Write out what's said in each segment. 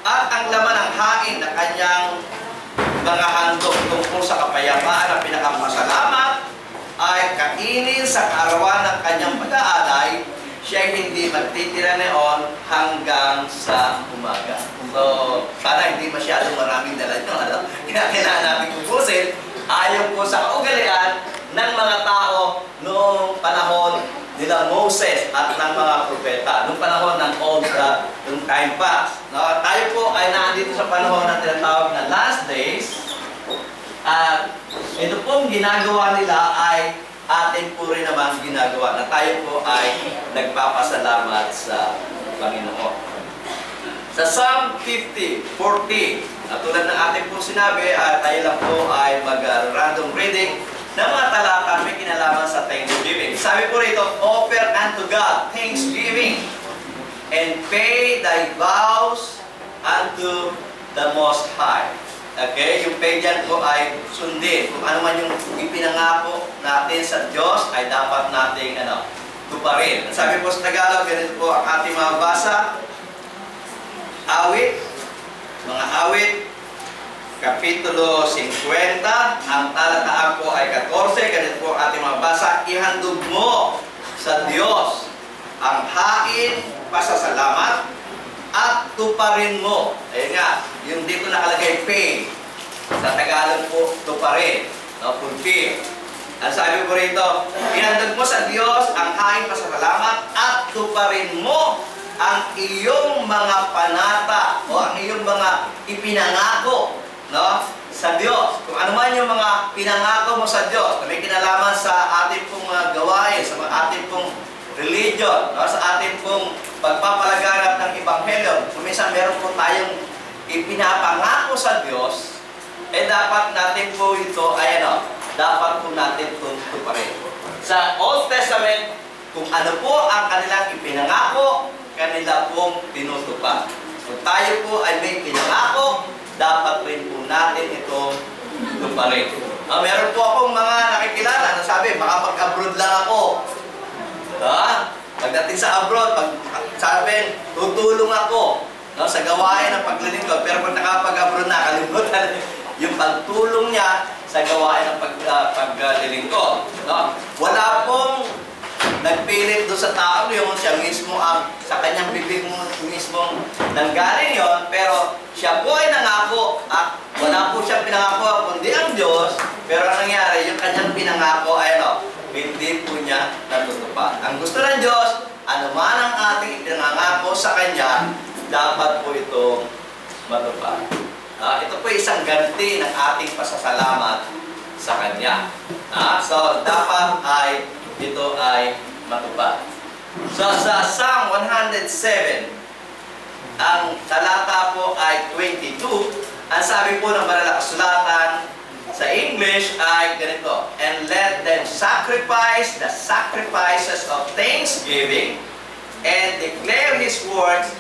At ang laman ng hain na kanyang mga handog tungkol sa kapayapaan na pinakamasalamat ay kainin sa kaarawan ng kanyang pag-aalay. Siya hindi magtitira neon hanggang sa umaga. So, sana hindi masyadong maraming dala nyo. Kaya kailangan natin tubusin ayon po sa kaugalian ng mga tao noong panahon nila Moses at ng mga propeta, noong panahon ng ng time past. No, tayo po ay nandito sa panahon na tinatawag na last days. At ito pong ginagawa nila ay atin po rin naman ginagawa na tayo po ay nagpapasalamat sa Panginoon. Sa Psalm 50:40, at tulad ng ating po sinabi, at tayo lang po ay mag-random reading ng mga talata may kinalaman sa thanksgiving. Sabi po rito, offer unto God thanksgiving and pay thy vows unto the Most High. Okay? Yung pay dyan po ay sundin. Kung ano man yung ipinangako natin sa Diyos, ay dapat nating tuparin. Sabi po sa Tagalog, ganito po ang ating mga basa. Awit, mga awit, Kapitulo 50, ang talataan po ay 14, ganito po ating mga basa, ihandog mo sa Diyos ang hain, pasasalamat, at tuparin mo. Ayun nga, yung dito nakalagay pay. Sa Tagalog po, tuparin. No, fulfill. Ang sabi po rito, ihandog mo sa Diyos ang hain, pasasalamat, at tuparin mo ang iyong mga panata o ang iyong mga ipinangako, no, sa Diyos. Kung ano man yung mga pinangako mo sa Diyos na may kinalaman sa ating pong mga gawain, sa ating pong religion, no, sa ating pong pagpapalaganap ng Ebanghelyo. Kung minsan meron po tayong ipinapangako sa Diyos, dapat natin po ito ay dapat po natin tuparin. Sa Old Testament, kung ano po ang kanilang ipinangako, kanila pong tinutupad. Kung tayo po ay may pinangako, dapat rin po natin itong tuparin. Meron po akong mga nakikilala na sabi, baka mag-abroad lang ako. Pagdating sa abroad, sabi, tutulong ako sa gawain ng paglilingkod. Pero pag nakapag-abroad na, kalimutan yung pagtulong niya sa gawain ng paglilingkod. Wala pong nagpilit doon sa tao yun, siya mismo sa kanyang bibig mismo nanggaling yon, pero siya po ay nangako at wala po siyang pinangako kundi ang Diyos, pero ang nangyari, yung kanyang pinangako ay hindi po niya natutupad. Ang gusto ng Diyos, ano man ang ating pinangako sa Kanya, dapat po ito matupad. Ito po isang ganti ng ating pasasalamat sa Kanya. So, dapat ay ito ay matupad. So, sa Psalm 107, ang talata po ay 22. Ang sabi po ng banal na kasulatan sa English ay ganito, and let them sacrifice the sacrifices of thanksgiving and declare His words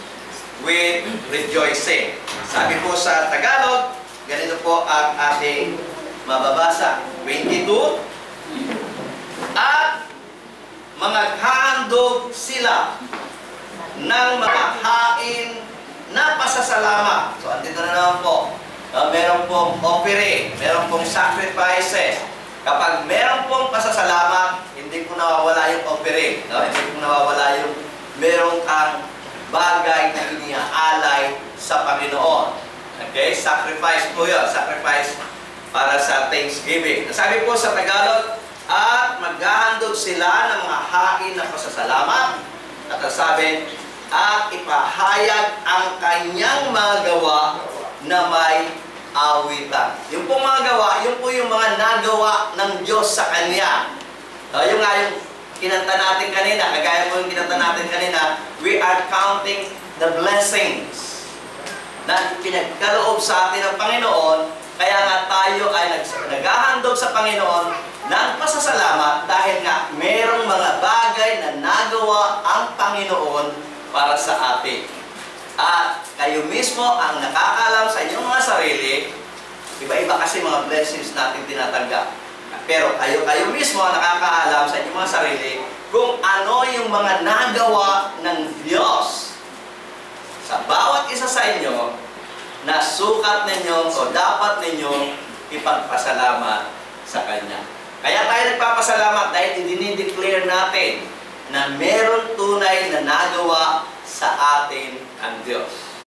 with rejoicing. Sabi po sa Tagalog, ganito po ang ating mababasa. 22, at maghahandog sila ng mga hain na pasasalamat. So, andito na naman po. Meron pong offering, meron pong sacrifices. Kapag meron pong pasasalamat, hindi po nawawala yung offering. Hindi po nawawala yung meron kang bagay na iniaalay sa Panginoon. Okay? Sacrifice po yun. Sacrifice para sa Thanksgiving. Sabi po sa Tagalog, at maghahandog sila ng mga hain na pasasalamat. At sabi, at ipahayag ang kanyang mga gawa na may awitan. Yung pong mga gawa, yung po yung mga nagawa ng Diyos sa Kanya. Yung nga yung kinanta natin kanina, kagaya po yung kinanta natin kanina, we are counting the blessings na pinagkaloob sa atin ng Panginoon, kaya nga tayo ay naghahandog sa Panginoon ng pasasalamat dahil nga merong mga bagay na nagawa ang Panginoon para sa atin. At kayo mismo ang nakakaalam sa inyong mga sarili, iba-iba kasi mga blessings natin tinatanggap. Pero kayo mismo ang nakakaalam sa inyong mga sarili kung ano yung mga nagawa ng Diyos sa bawat isa sa inyo sukat ninyo o dapat ninyong ipagpasalamat sa Kanya. Kaya tayo nagpapasalamat dahil idinideclare natin na meron tunay na nagawa sa atin ang Diyos.